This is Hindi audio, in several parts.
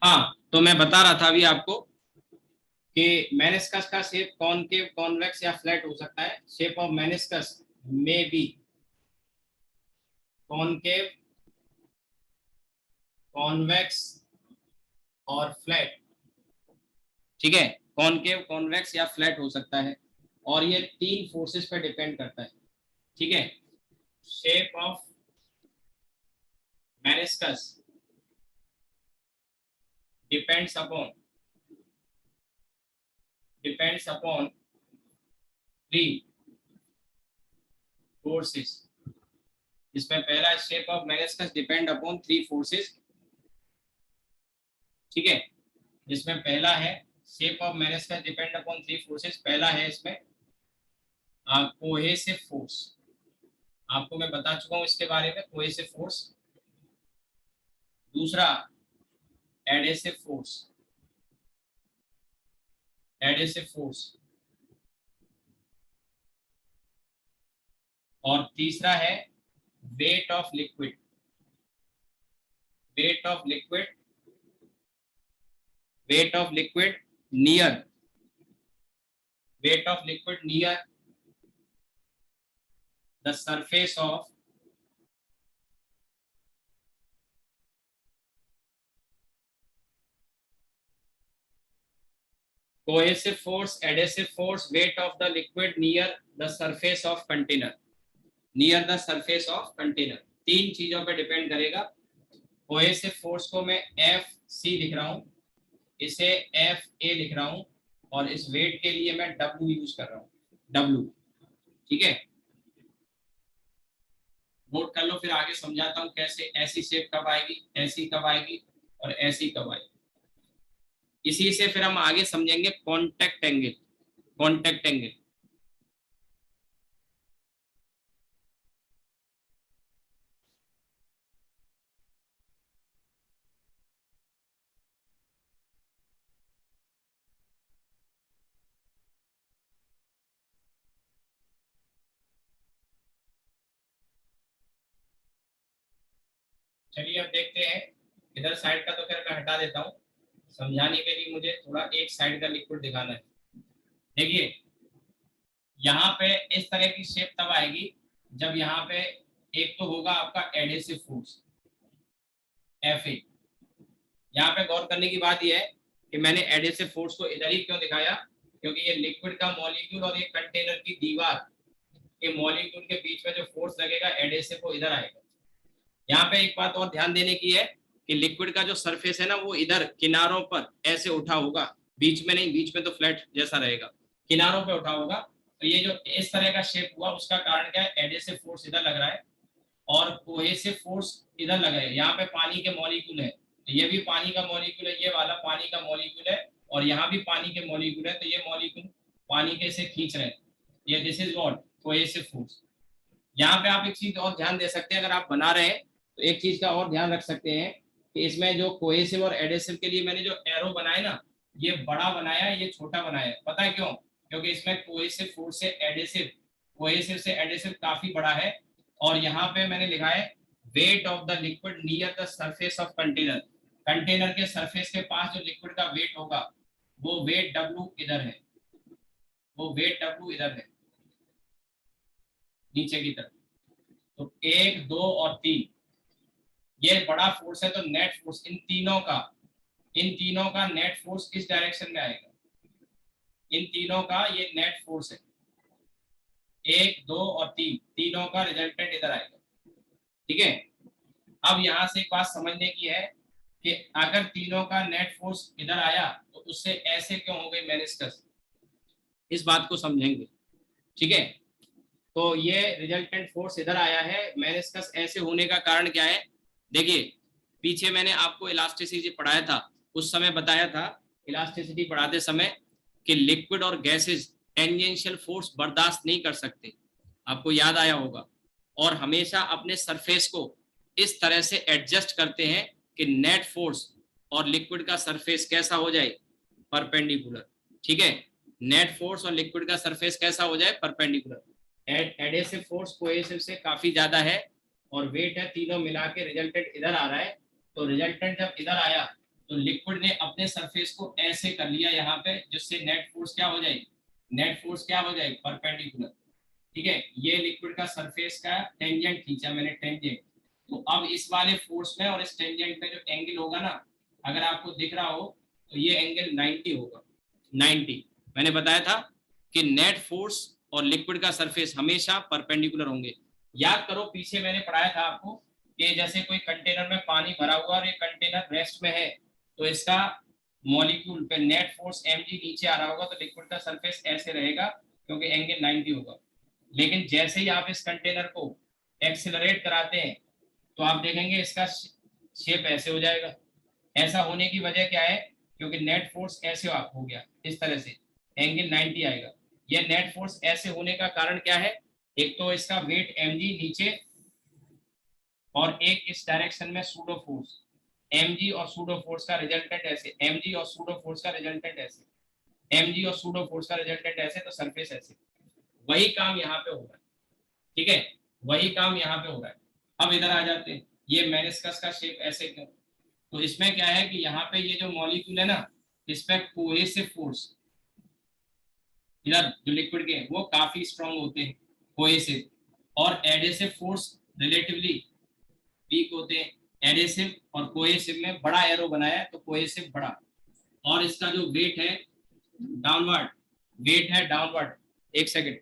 हाँ, तो मैं बता रहा था अभी आपको कि मेनिस्कस का शेप कॉनकेव, कॉन्वेक्स या फ्लैट हो सकता है। Shape of meniscus may be concave, convex और फ्लैट। ठीक है, कॉनकेव, कॉन्वेक्स या फ्लैट हो सकता है, और ये तीन फोर्सेस पे डिपेंड करता है। ठीक है, shape of meniscus depends upon three forces. इसमें पहला, shape of meniscus depend upon three forces. ठीक है, जिसमें पहला है shape of meniscus depend upon three forces. पहला है इसमें कोहेसिव फोर्स। आपको मैं बता चुका हूं इसके बारे में, कोहेसिव फोर्स। दूसरा एडेसिव फोर्स, एडेसिव फोर्स। और तीसरा है weight of liquid, weight of liquid, weight of liquid near, weight of liquid near the surface of cohesive force, adhesive force, weight of the liquid near the surface of container, near the surface of container। तीन चीजों पे डिपेंड करेगा। cohesive force को मैं एफ सी लिख रहा हूं, इसे एफ ए लिख रहा हूं, और इस वेट के लिए मैं डब्ल्यू यूज कर रहा हूं, डब्ल्यू। ठीक है, नोट कर लो, फिर आगे समझाता हूं कैसे ऐसी शेप कब आएगी, ऐसी कब आएगी और ऐसी कब आएगी। इसी से फिर हम आगे समझेंगे कॉन्टेक्ट एंगल, कॉन्टेक्ट एंगल। चलिए अब देखते हैं। इधर साइड का तो खैर मैं हटा देता हूँ, समझाने के लिए मुझे थोड़ा एक साइड का लिक्विड दिखाना है। देखिए, यहाँ पे इस तरह की शेप तब आएगी जब यहाँ पे एक तो होगा आपका एडेसिव फोर्स एफ ए। यहाँ पे गौर करने की बात यह है कि मैंने एडेसिव फोर्स को इधर ही क्यों दिखाया, क्योंकि ये लिक्विड का मॉलिक्यूल और ये कंटेनर की दीवार के मॉलिक्यूल के बीच में जो फोर्स लगेगा एडेसिव वो इधर आएगा। यहाँ पे एक बात और ध्यान देने की है कि लिक्विड का जो सरफेस है ना वो इधर किनारों पर ऐसे उठा होगा, बीच में नहीं, बीच में तो फ्लैट जैसा रहेगा, किनारों पे उठा होगा। तो ये जो इस तरह का शेप हुआ उसका कारण क्या है, एडेसिव फोर्स इधर लग रहा है और कोहेसिव फोर्स इधर लग रहा है। यहाँ पे पानी के मॉलिक्यूल है, तो ये भी पानी का मॉलिक्यूल है, ये वाला पानी का मॉलिक्यूल है, और यहाँ भी पानी के मॉलिक्यूल है, तो ये मॉलिक्यूल पानी के से खींच रहे हैं। ये this is what cohesive force. यहाँ पे आप एक चीज और ध्यान दे सकते हैं, अगर आप बना रहे हैं तो एक चीज का और ध्यान रख सकते हैं कि इसमें जो कोहेसिव और एडेसिव के लिए मैंने जो एरो बनाया ना, ये बड़ा बनाया है, ये छोटा बनाया है। पता है क्यों? क्योंकि इसमें कोहेसिव फोर्स से एडेसिव, कोहेसिव से एडेसिव काफी बड़ा है। और यहाँ पे मैंने लिखा है weight of the liquid near the surface of container. Container के सरफेस के पास जो लिक्विड का वेट होगा वो वेट डब्ल्यू इधर है, वो वेट डब्ल्यू इधर है नीचे की तरफ। तो एक, दो और तीन, ये बड़ा फोर्स है, तो नेट फोर्स इन तीनों का नेट फोर्स इस डायरेक्शन में आएगा। इन तीनों का ये नेट फोर्स है, एक, दो और तीन, तीनों का रिजल्टेंट इधर आएगा। ठीक है, अब यहां से एक बात समझने की है कि अगर तीनों का नेट फोर्स इधर आया तो उससे ऐसे क्यों हो गई मेनिस्कस, इस बात को समझेंगे। ठीक है, तो ये रिजल्टेंट फोर्स इधर आया है, मेनिस्कस ऐसे होने का कारण क्या है। देखिए, पीछे मैंने आपको इलास्टिसिटी पढ़ाया था, उस समय बताया था इलास्टिसिटी पढ़ाते समय कि लिक्विड और गैसेस टेंजेंशियल फोर्स बर्दाश्त नहीं कर सकते, आपको याद आया होगा, और हमेशा अपने सरफेस को इस तरह से एडजस्ट करते हैं कि नेट फोर्स और लिक्विड का सरफेस कैसा हो जाए, परपेंडिकुलर। ठीक है, नेट फोर्स और लिक्विड का सरफेस कैसा हो जाए, परपेंडिकुलर। एडेसिव फोर्स कोहेसिव से काफी ज्यादा है, और वेट है, तीनों मिला के रिजल्टेंट इधर आ रहा है। तो रिजल्टेंट जब इधर आया तो लिक्विड ने अपने सरफेस को ऐसे कर लिया यहाँ पे, जिससे नेट फोर्स क्या हो जाएगी, नेट फोर्स क्या हो जाएगी, परपेंडिकुलर। ठीक है, ये लिक्विड का सरफेस का टेंजेंट खींचा मैंने, टेंजेंट। तो अब इस वाले फोर्स में और इस टेंजेंट में जो एंगल होगा ना, अगर आपको दिख रहा हो तो ये एंगल 90 होगा, 90। मैंने बताया था कि नेट फोर्स और लिक्विड का सरफेस हमेशा परपेंडिकुलर होंगे। याद करो, पीछे मैंने पढ़ाया था आपको कि जैसे कोई कंटेनर में पानी भरा हुआ और ये कंटेनर रेस्ट में है, तो इसका मॉलिक्यूल पे नेट फोर्स mg नीचे आ रहा होगा, तो लिक्विड का सरफेस ऐसे रहेगा क्योंकि एंगल 90 होगा। लेकिन जैसे ही आप इस कंटेनर को एक्सेलरेट कराते हैं, तो आप देखेंगे इसका शेप ऐसे हो जाएगा। ऐसा होने की वजह क्या है, क्योंकि नेट फोर्स ऐसे हो गया, इस तरह से एंगल 90 आएगा। यह नेट फोर्स ऐसे होने का कारण क्या है, एक तो इसका वेट mg नीचे, और एक इस डायरेक्शन में सूडो फोर्स mg, और सूडो फोर्स का रिजल्टेंट ऐसे, mg और सूडो फोर्स का रिजल्टेंट ऐसे, mg और सूडो फोर्स का रिजल्टेंट ऐसे, तो सरफेस ऐसे। वही काम यहाँ पे हो रहा है। ठीक है, वही काम यहाँ पे हो रहा है। अब इधर आ जाते हैं, ये मेनिस्कस का शेप ऐसे क्यों, तो इसमें क्या है कि यहाँ पे ये जो मॉलिक्यूल है ना, इस पे कोहेसिव फोर्स, इधर जो लिक्विड के वो काफी स्ट्रांग होते हैं, कोहेसिव, और एडेसिव फोर्स रिलेटिवली वीक होते हैं। एडेसिव और कोहेसिव में बड़ा एरो बनाया है, तो कोहेसिव बड़ा, और इसका जो वेट है डाउनवर्ड, वेट है डाउनवर्ड। एक सेकेंड,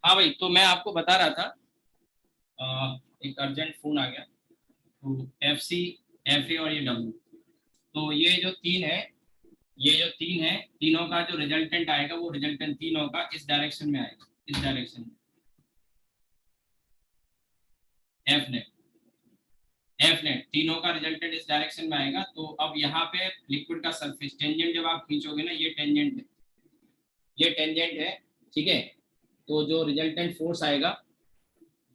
हाँ भाई, तो मैं आपको बता रहा था, एक अर्जेंट फोन आ गया। तो एफ सी, एफ ए और ये डब्ल्यू, तो ये जो तीन है, तीनों का जो रिजल्टेंट आएगा वो रिजल्टेंट तीनों का इस डायरेक्शन में आएगा, इस डायरेक्शन में। एफ नेट, एफ नेट तीनों का रिजल्टेंट इस डायरेक्शन में आएगा। तो अब यहाँ पे लिक्विड का सरफेस टेंजेंट जब आप खींचोगे ना, ये टेंजेंट है, ये टेंजेंट है, ठीक है। तो जो रिजल्टेंट फोर्स आएगा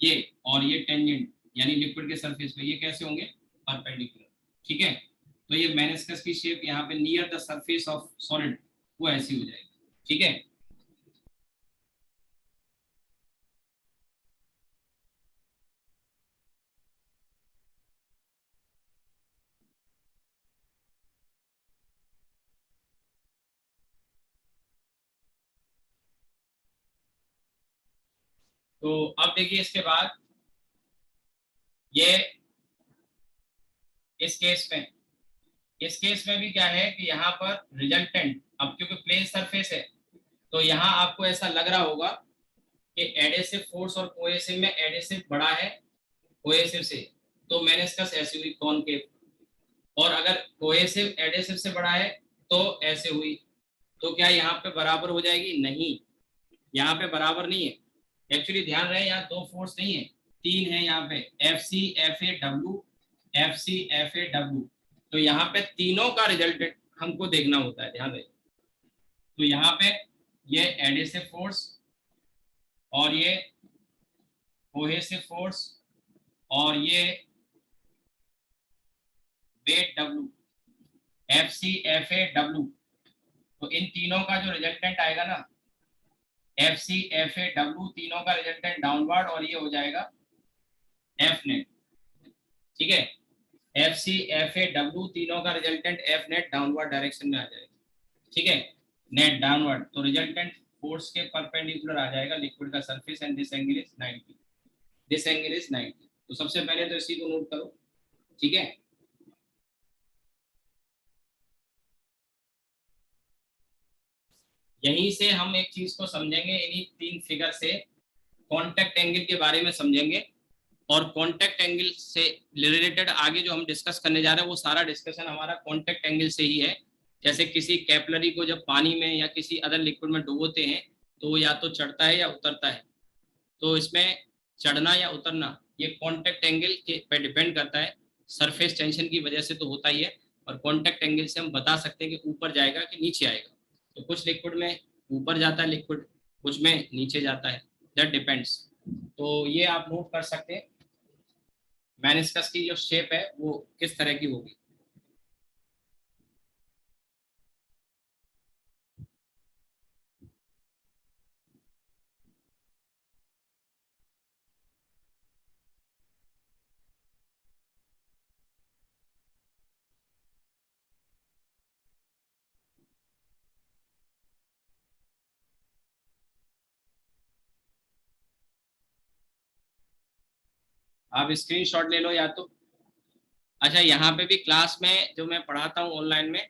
ये, और ये टेंजेंट यानी लिक्विड के सरफेस पे, ये कैसे होंगे, परपेंडिकुलर, ठीक है। तो ये मेनिस्कस की शेप यहाँ पे near the surface of solid वो ऐसी हो जाएगी, ठीक है। तो अब देखिए इसके बाद ये, इस केस में, इस केस में भी क्या है कि यहाँ पर रिजल्टेंट, अब क्योंकि प्लेन सरफेस है, तो यहाँ आपको ऐसा लग रहा होगा कि एडेसिव फोर्स और कोएसिव में एडेसिव बड़ा है कोएसिव से, तो मेनिस्कस ऐसी हुई कॉनकेव। और अगर कोएसिव एडेसिव से बड़ा है तो ऐसे हुई। तो क्या यहाँ पे बराबर हो जाएगी? नहीं, यहाँ पे बराबर नहीं है। एक्चुअली ध्यान रहे, यहाँ दो फोर्स नहीं है, तीन है यहाँ पे, F C F A W, F C F A W. तो यहाँ पे तीनों का रिजल्टेंट हमको देखना होता है, ध्यान रहे। तो यहाँ पे ये एडेसिव फोर्स, और ये कोहेसिव फोर्स, और ये weight W, F C F A W. तो इन तीनों का जो रिजल्टेंट आएगा ना, F C F A W, तीनों का रिजल्टेंट डाउनवर्ड, और ये हो जाएगा एफ नेट, ठीक है। F C F A W तीनों का resultant F net downward direction में आ जाएगा, ठीक है। नेट डाउनवर्ड, तो रिजल्टेंट फोर्स के परपेंडिकुलर आ जाएगा लिक्विड का surface, and this angle is 90, this angle is 90। तो सबसे पहले तो इसी को नोट करो, ठीक है। यहीं से हम एक चीज को समझेंगे, इन्हीं तीन फिगर से कॉन्टेक्ट एंगल के बारे में समझेंगे। और कॉन्टेक्ट एंगल से रिलेटेड आगे जो हम डिस्कस करने जा रहे हैं वो सारा डिस्कशन हमारा कॉन्टेक्ट एंगल से ही है। जैसे किसी कैपलरी को जब पानी में या किसी अदर लिक्विड में डुबोते हैं तो वो या तो चढ़ता है या उतरता है। तो इसमें चढ़ना या उतरना ये कॉन्टेक्ट एंगल के पे डिपेंड करता है। सरफेस टेंशन की वजह से तो होता ही है, और कॉन्टेक्ट एंगल से हम बता सकते हैं कि ऊपर जाएगा कि नीचे आएगा। तो कुछ लिक्विड में ऊपर जाता है लिक्विड, कुछ में नीचे जाता है, दैट डिपेंड्स। तो ये आप नोट कर सकते हैं, मेनिस्कस की जो शेप है वो किस तरह की होगी। आप स्क्रीनशॉट ले लो या तो। अच्छा, यहाँ पे भी क्लास में जो मैं पढ़ाता हूँ ऑनलाइन में,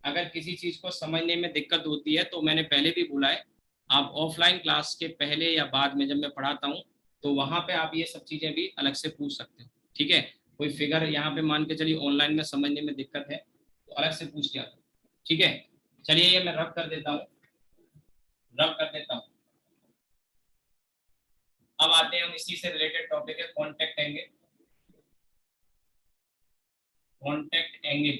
अगर किसी चीज को समझने में दिक्कत होती है तो मैंने पहले भी बोला है, आप ऑफलाइन क्लास के पहले या बाद में जब मैं पढ़ाता हूँ तो वहां पे आप ये सब चीजें भी अलग से पूछ सकते हो, ठीक है। कोई फिगर यहाँ पे मान के चलिए ऑनलाइन में समझने में दिक्कत है तो अलग से पूछ लिया करो, ठीक है। चलिए ये मैं रब कर देता हूँ, रब कर देता हूँ। अब आते हैं हम इसी से रिलेटेड टॉपिक है, कॉन्टेक्ट एंगल। कॉन्टेक्ट एंगल,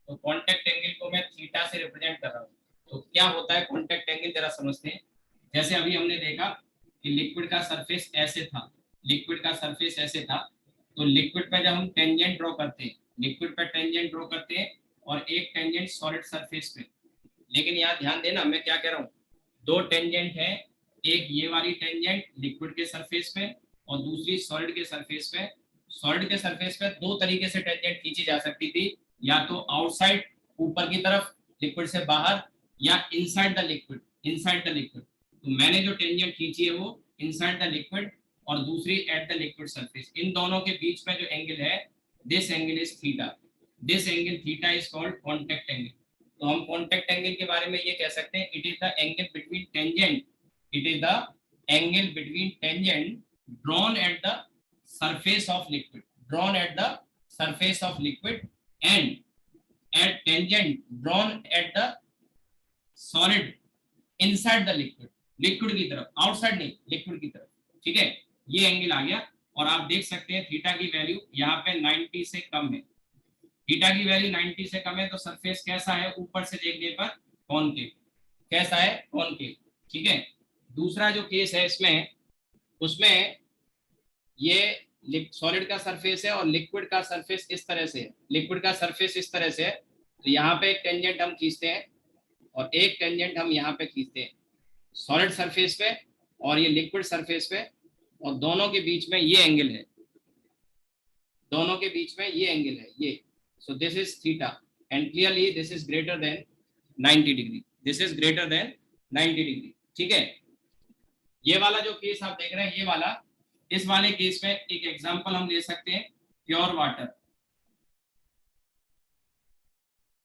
तो कॉन्टेक्ट एंगल को मैं थीटा से रिप्रेजेंट कर रहा हूँ। तो क्या होता है कॉन्टेक्ट एंगल, जरा समझते हैं। जैसे अभी हमने देखा कि लिक्विड का सरफेस ऐसे था, लिक्विड का सरफेस ऐसे था। तो लिक्विड पे जब हम टेंजेंट ड्रॉ करते हैं, लिक्विड पे टेंजेंट ड्रॉ करते हैं, और एक टेंजेंट सॉलिड सरफेस पे। लेकिन यहाँ ध्यान देना मैं क्या कह रहा हूँ, दो टेंजेंट है, एक ये वाली टेंजेंट लिक्विड के सरफेस पे और दूसरी सॉलिड के सरफेस पे। सॉलिड के सरफेस पे दो तरीके से टेंजेंट खींची जा सकती थी, या तो आउटसाइड ऊपर की तरफ लिक्विड से बाहर, या inside the liquid, inside the liquid. तो मैंने जो टेंजेंट खींची है वो इनसाइड द लिक्विड, और दूसरी एट द लिक्विड सरफेस। इन दोनों के बीच में जो एंगल है, this angle is theta, this angle theta is called contact angle. तो हम कॉन्टेक्ट एंगल के बारे में ये कह सकते हैं, it is the angle between tangent, it is the angle between tangent drawn at the surface of liquid, drawn at the surface of liquid, and at tangent drawn at the solid inside the liquid, liquid की तरफ, आउटसाइड नहीं, लिक्विड की तरफ, ठीक है। ये एंगल आ गया और आप देख सकते हैं थीटा की वैल्यू यहाँ पे 90 से कम है, थीटा की वैल्यू 90 से कम है, तो सरफेस कैसा है, ऊपर से देखने पर कॉनकेव, कैसा है, कॉनकेव, ठीक है। दूसरा जो केस है इसमें, उसमें ये सॉलिड का सरफेस है और लिक्विड का सरफेस इस तरह से है, लिक्विड का सरफेस इस तरह से है, तो यहाँ पे एक टेंजेंट हम खींचते हैं और एक टेंजेंट हम यहाँ पे खींचते हैं, सॉलिड सरफेस पे और ये लिक्विड सरफेस पे, और दोनों के बीच में ये एंगल है, दोनों के बीच में ये एंगल है, ये, so this is theta and clearly this is greater than 90 degree, this is greater than 90 degree, ठीक है। ये वाला जो केस आप देख रहे हैं, ये वाला, इस वाले केस में एक एग्जांपल हम ले सकते हैं, प्योर वाटर,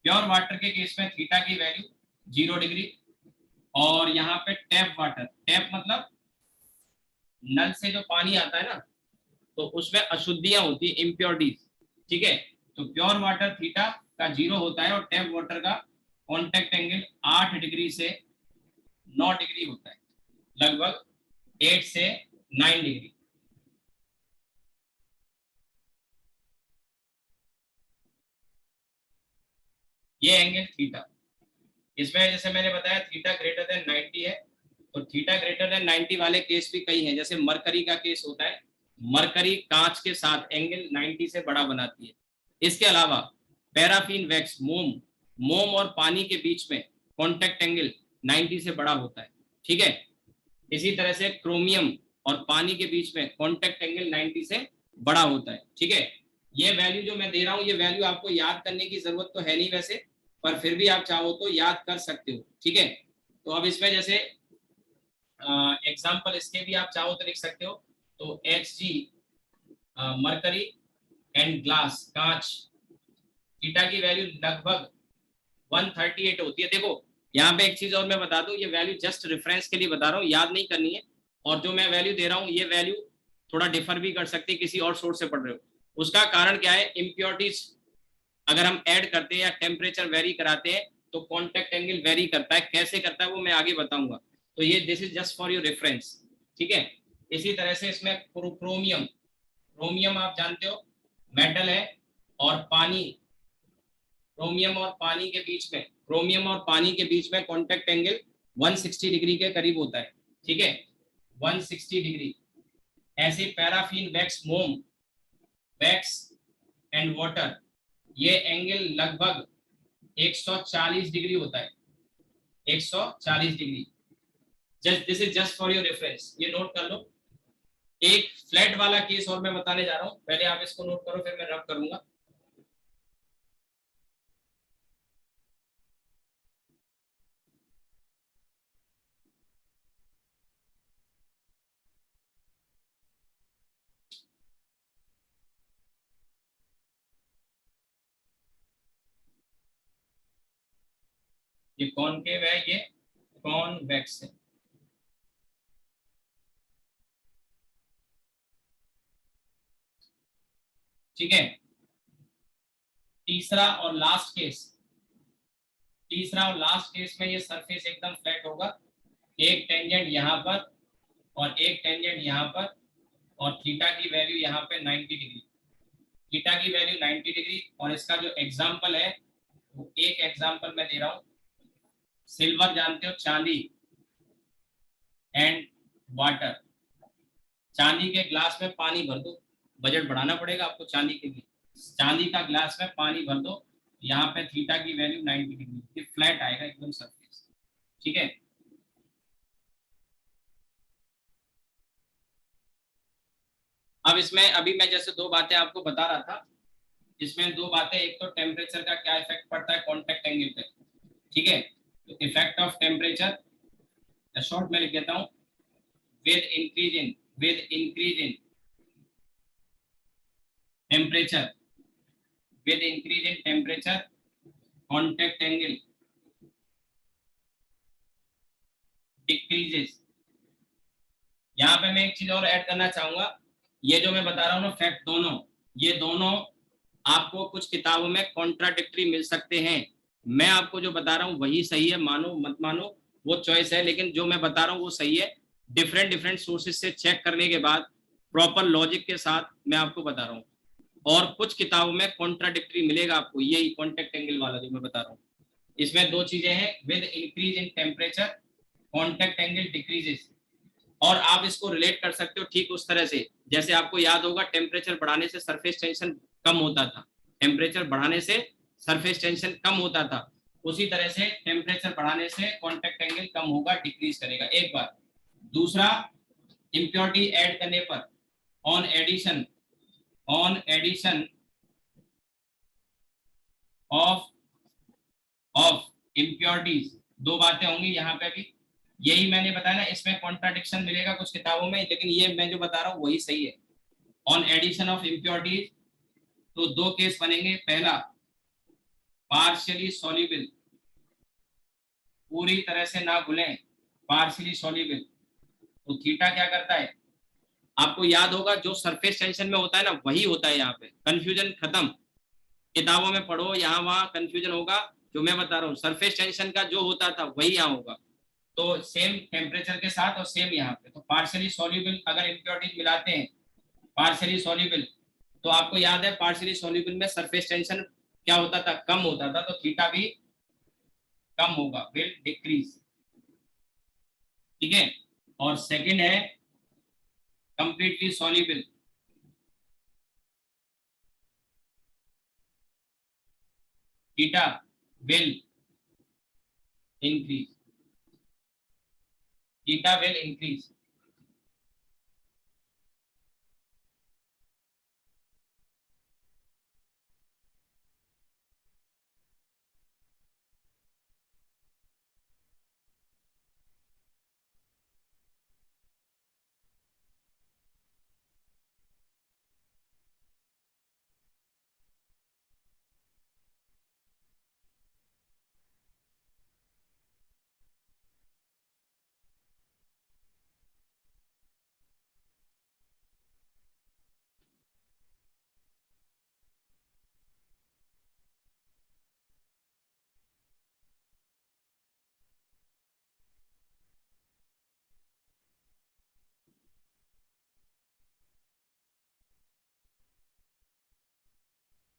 प्योर वाटर के केस में थीटा की वैल्यू 0 डिग्री, और यहाँ पे टैप वाटर, टैप मतलब नल से जो पानी आता है ना, तो उसमें अशुद्धियां होती है, इम्प्योरिटीज, ठीक है। तो प्योर वाटर थीटा का 0 होता है और टैप वाटर का कॉन्टेक्ट एंगल 8 डिग्री से 9 डिग्री होता है, लगभग 8 से 9 डिग्री। ये एंगल थीटा, इसमें जैसे मैंने बताया थीटा ग्रेटर देन 90 है, तो थीटा ग्रेटर देन 90 वाले केस भी कई हैं, जैसे मरकरी का केस होता है, मरकरी कांच के साथ एंगल 90 से बड़ा बनाती है। इसके अलावा पैराफिन वैक्स, मोम, मोम और पानी के बीच में कॉन्टेक्ट एंगल 90 से बड़ा होता है, ठीक है। इसी तरह से क्रोमियम और पानी के बीच में कॉन्टेक्ट एंगल 90 से बड़ा होता है, ठीक है। ये वैल्यू जो मैं दे रहा हूँ, ये वैल्यू आपको याद करने की जरूरत तो है नहीं वैसे, पर फिर भी आप चाहो तो याद कर सकते हो, ठीक है। तो अब इसमें जैसे एग्जाम्पल इसके भी आप चाहो तो लिख सकते हो, तो Hg मरकरी एंड ग्लास, कांच, थीटा की वैल्यू लगभग 138 होती है। देखो यहाँ पे एक चीज और मैं बता दूं, ये वैल्यू जस्ट रेफरेंस के लिए बता रहा हूँ, याद नहीं करनी है, और जो मैं वैल्यू दे रहा हूँ ये वैल्यू थोड़ा डिफर भी कर सकती है, किसी और सोर्स से पढ़ रहे हो। उसका कारण क्या है, इम्प्योरिटीज अगर हम ऐड करते हैं या टेम्परेचर वेरी कराते हैं तो कॉन्टेक्ट एंगल वेरी करता है, कैसे करता है वो मैं आगे बताऊंगा, तो ये this is just for your reference, ठीक है। इसी तरह से इसमें क्रोमियम, क्रोमियम आप जानते हो मेटल है, और पानी, क्रोमियम और पानी के बीच में, क्रोमियम और पानी के बीच में कॉन्टेक्ट एंगल 160 डिग्री के करीब होता है, ठीक है, 160 डिग्री। ऐसे पैराफिन वैक्स, मोम, वैक्स एंड वाटर, ये एंगल लगभग 140 डिग्री होता है, 140 degree. Just this is just for your reference, ये नोट कर लो। एक फ्लैट वाला केस और मैं बताने जा रहा हूं, पहले आप इसको नोट करो फिर मैं रब करूंगा। ये कॉनकेव है, ये कॉन्वेक्स है, ठीक है। तीसरा और लास्ट केस, तीसरा और लास्ट केस में ये सरफेस एकदम फ्लैट होगा, एक टेंजेंट यहाँ पर और एक टेंजेंट यहाँ पर, और थीटा की वैल्यू यहाँ पे 90 डिग्री, थीटा की वैल्यू 90 डिग्री। और इसका जो एग्जाम्पल है वो एक एग्जाम्पल मैं दे रहा हूँ, सिल्वर जानते हो, चांदी एंड वाटर, चांदी के ग्लास में पानी भर दो, बजट बढ़ाना पड़ेगा आपको चांदी के लिए, चांदी का ग्लास में पानी भर दो, यहाँ पे थीटा की वैल्यू 90 डिग्री, ये फ्लैट आएगा एकदम सरफेस, ठीक है। अब इसमें अभी मैं जैसे दो बातें आपको बता रहा था, इसमें दो बातें, एक तो टेम्परेचर का क्या इफेक्ट पड़ता है कॉन्टेक्ट एंगल पे, ठीक है। तो इफेक्ट ऑफ टेम्परेचर शॉर्ट में लिख देता हूँ, with increase in, with increase in temperature, with increase in temperature contact angle decreases, यहाँ पे मैं एक चीज और ऐड करना चाहूंगा, ये जो मैं बता रहा हूँ ना फैक्ट, दोनों ये दोनों आपको कुछ किताबों में कॉन्ट्राडिक्टरी मिल सकते हैं। मैं आपको जो बता रहा हूँ वही सही है, मानो मत मानो वो चॉइस है, लेकिन जो मैं बता रहा हूँ वो सही है। डिफरेंट डिफरेंट सोर्सेज से चेक करने के बाद प्रॉपर लॉजिक के साथ मैं आपको बता रहा हूँ। और कुछ किताबों में कॉन्ट्राडिक्टरी मिलेगा आपको, यही कॉन्टेक्ट एंगल वाला जो मैं बता रहा हूँ। इसमें दो चीजें हैं, with increase in temperature contact angle decreases. और आप इसको रिलेट कर सकते हो ठीक उस तरह से, जैसे आपको याद होगा टेम्परेचर बढ़ाने से सरफेस टेंशन कम होता था, टेम्परेचर बढ़ाने से सरफेस टेंशन कम होता था, उसी तरह से टेम्परेचर बढ़ाने से कॉन्टेक्ट एंगल कम होगा, डिक्रीज करेगा, एक बार। दूसरा, इम्प्योरिटी ऐड करने पर, on addition, on addition of of impurities, दो बातें होंगी यहाँ पे भी। यही मैंने बताया ना, इसमें कॉन्ट्राडिक्शन मिलेगा कुछ किताबों में, लेकिन ये मैं जो बता रहा हूँ वही सही है। ऑन एडिशन ऑफ इम्प्योरिटीज, तो दो केस बनेंगे। पहला, पार्शियली सॉल्युबल, पूरी तरह से ना घुलें, पार्शियली सॉल्युबल। तो थीटा क्या करता है, आपको याद होगा जो सरफेस टेंशन में होता है ना वही होता है, यहाँ पे कंफ्यूजन खत्म। किताबों में पढ़ो, यहाँ वहां कंफ्यूजन होगा। जो मैं बता रहा हूँ सरफेस टेंशन का जो होता था वही यहाँ होगा। तो सेम टेम्परेचर के साथ और सेम यहाँ पे, तो पार्शियली सॉल्युबल अगर इम्प्योरिटीज मिलाते हैं, पार्शियली सॉल्युबल, तो आपको याद है पार्शियली सॉल्युबल में सरफेस टेंशन क्या होता था, कम होता था, तो थीटा भी कम होगा, विल डिक्रीज। ठीक है। और सेकंड है completely soluble, theta will increase, theta will increase.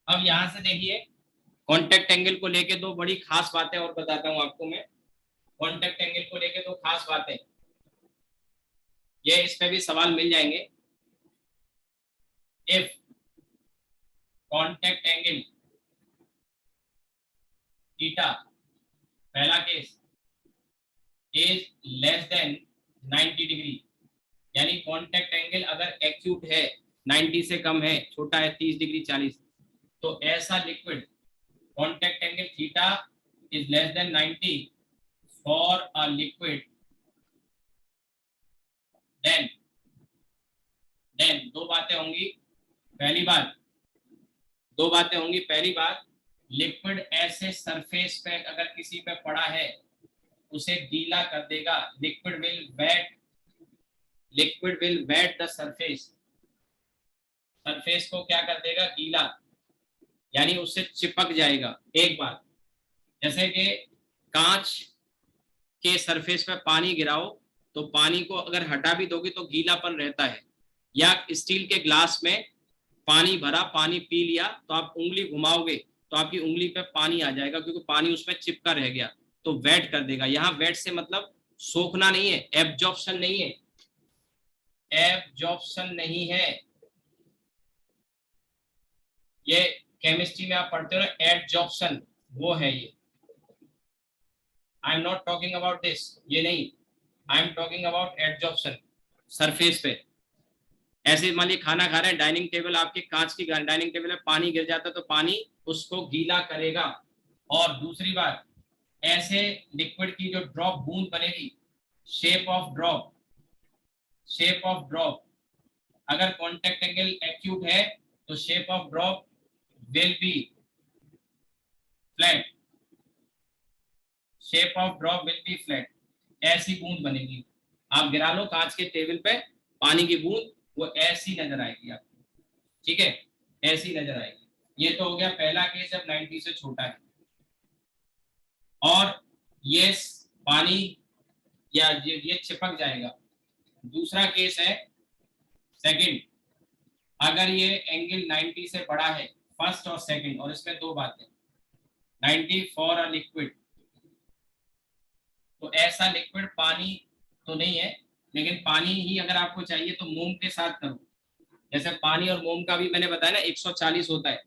अब यहां से देखिए, कॉन्टेक्ट एंगल को लेके दो बड़ी खास बातें और बताता हूं आपको मैं। कॉन्टेक्ट एंगल को लेके दो खास बातें, ये इस पे भी सवाल मिल जाएंगे। इफ कॉन्टेक्ट एंगल थीटा, पहला case, is less than 90 degree, यानी कॉन्टेक्ट एंगल अगर एक्यूट है, 90 से कम है, छोटा है 30 डिग्री 40, तो ऐसा liquid, contact angle theta is less than 90 for a liquid, then दो बातें होंगी। पहली बात, दो बातें होंगी। पहली बात, लिक्विड ऐसे सरफेस पे अगर किसी पे पड़ा है उसे गीला कर देगा, liquid will wet the surface, surface को क्या कर देगा, गीला, यानी उससे चिपक जाएगा। एक बात, जैसे कि कांच के सरफेस पे पानी गिराओ तो पानी को अगर हटा भी दोगे तो गीलापन रहता है, या स्टील के ग्लास में पानी भरा, पानी पी लिया, तो आप उंगली घुमाओगे तो आपकी उंगली पे पानी आ जाएगा, क्योंकि पानी उसमें चिपका रह गया, तो वेट कर देगा। यहाँ वेट से मतलब सोखना नहीं है, एब्जॉर्प्शन नहीं है, एब्जॉर्प्शन नहीं है। ये केमिस्ट्री में आप पढ़ते हो ना, एडजॉर्प्शन, वो है ये। I am not talking about this, ये नहीं, I am talking about adsorption. Surface पे ऐसे मान लीजिए खाना खा रहे हैं, डाइनिंग टेबल, आपके कांच की डाइनिंग टेबल में पानी गिर जाता है तो पानी उसको गीला करेगा। और दूसरी बात, ऐसे लिक्विड की जो ड्रॉप बूंद बनेगी, shape of drop, shape of drop, अगर कॉन्टेक्ट एंगल एक्यूट है तो shape of drop will B flat, shape of drop will B flat, ऐसी बूंद बनेगी। आप गिरा लो कांच के टेबल पे, पानी की बूंद वो ऐसी नजर आएगी आपको, ठीक है, ऐसी नजर आएगी। ये तो हो गया पहला केस जब 90 से छोटा है। और ये पानी या ये चिपक जाएगा। दूसरा केस है सेकंड, अगर ये एंगल 90 से बड़ा है, फर्स्ट और सेकंड, और इसमें दो बातें, 90 फॉर अ लिक्विड, तो ऐसा लिक्विड पानी तो नहीं है, लेकिन पानी ही अगर आपको चाहिए तो मोम के साथ करो। जैसे पानी और मोम का भी मैंने बताया ना 140 होता है,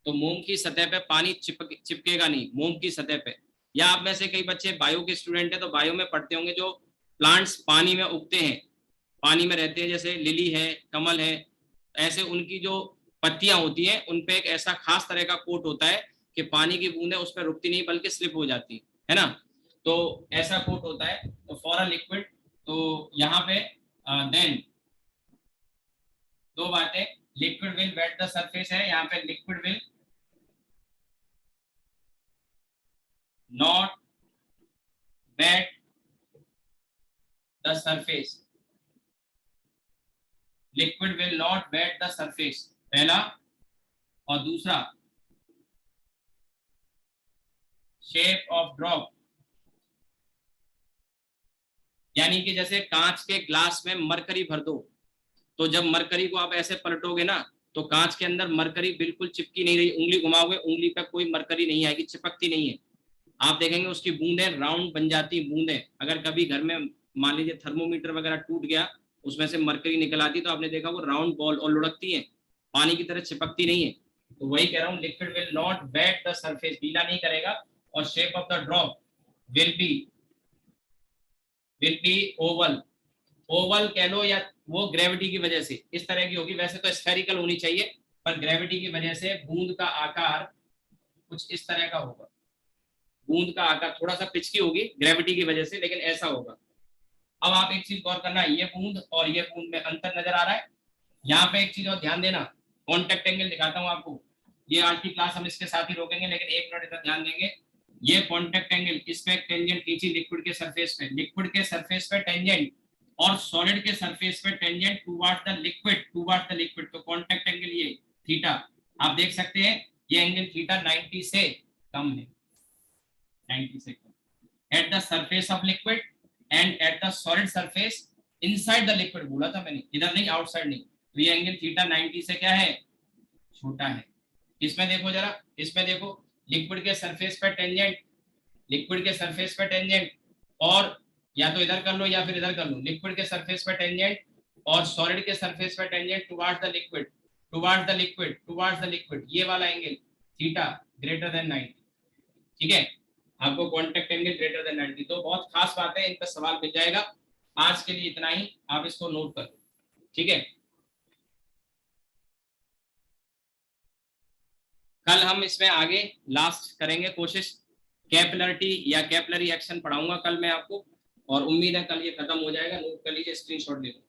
तो मोम की सतह पे पानी चिपकेगा नहीं, मोम की सतह पे। या आप में से कई बच्चे बायो के स्टूडेंट हैं तो बायो में पढ़ते होंगे, जो प्लांट्स पानी में उगते हैं, पानी में रहते हैं, जैसे लिली है, कमल है, ऐसे उनकी जो पत्तियां होती हैं उन पे एक ऐसा खास तरह का कोट होता है कि पानी की बूंदें उस पर रुकती नहीं बल्कि स्लिप हो जाती है ना, तो ऐसा कोट होता है। तो फॉर अ लिक्विड, तो यहाँ पे देन दो बातें, liquid will wet the surface है, यहाँ पे liquid will not wet the surface, liquid will not wet the surface, पहला। और दूसरा, शेप ऑफ ड्रॉप, यानी कि जैसे कांच के ग्लास में मरकरी भर दो, तो जब मरकरी को आप ऐसे पलटोगे ना तो कांच के अंदर मरकरी बिल्कुल चिपकी नहीं रही, उंगली घुमाओगे उंगली पे कोई मरकरी नहीं आएगी, चिपकती नहीं है। आप देखेंगे उसकी बूंदें राउंड बन जाती बूंदें। अगर कभी घर में मान लीजिए थर्मोमीटर वगैरह टूट गया, उसमें से मरकरी निकल आती, तो आपने देखा वो राउंड बॉल और लुढ़कती है, पानी की तरह चिपकती नहीं है। तो वही कह रहा हूँ, liquid will not wet the surface, गीला नहीं करेगा। और shape of the drop will be oval, oval कह लो, या वो ग्रेविटी की वजह से इस तरह की होगी, वैसे तो स्फेरिकल होनी चाहिए, पर ग्रेविटी की वजह से बूंद का आकार कुछ इस तरह का होगा। बूंद का आकार थोड़ा सा पिचकी होगी ग्रेविटी की वजह से, लेकिन ऐसा होगा। अब आप एक चीज गौर करना, ये बूंद और ये बूंद में अंतर नजर आ रहा है। यहाँ पे एक चीज और ध्यान देना, कॉन्टेक्ट एंगल दिखाता हूँ आपको। ये आज की क्लास हम इसके साथ ही रोकेंगे, लेकिन एक मिनट इधर ध्यान देंगे। ये कॉन्टेक्ट एंगल, इसमें एक टेंजेंट खींची लिक्विड के सरफेस पे, लिक्विड के सरफेस पे टेंजेंट, और सॉलिड के सरफेस पे tangent towards the liquid, towards the liquid, तो कॉन्टेक्ट एंगल ये थीटा। आप देख सकते हैं ये एंगल थीटा 90 से कम है, 90 से कम at the surface of liquid and at the solid surface inside the liquid, बोला था मैंने, इधर नहीं आउटसाइड नहीं। तो ये एंगल थीटा 90 से क्या है, छोटा है। इसमें देखो जरा, इसमें देखो, लिक्विड के सरफेस पे टेंजेंट, लिक्विड के सरफेस पे टेंजेंट, और या तो इधर कर लो या फिर इधर कर लो, लिक्विड के सरफेस पे टेंजेंट और सॉलिड के सरफेस पे tangent towards the liquid, towards the liquid, towards the liquid, ये वाला एंगल थीटा ग्रेटर देन 90, ठीक है। आपको कॉन्टेक्ट एंगल ग्रेटर देन 90, तो बहुत खास बात है, इन पर सवाल मिल जाएगा। आज के लिए इतना ही, आप इसको नोट कर, ठीक है। कल हम इसमें आगे लास्ट करेंगे कोशिश, कैपिलरिटी या कैपिलरी एक्शन पढ़ाऊंगा कल मैं आपको, और उम्मीद है कल ये खत्म हो जाएगा। नोट कर लीजिए, स्क्रीनशॉट ले लो।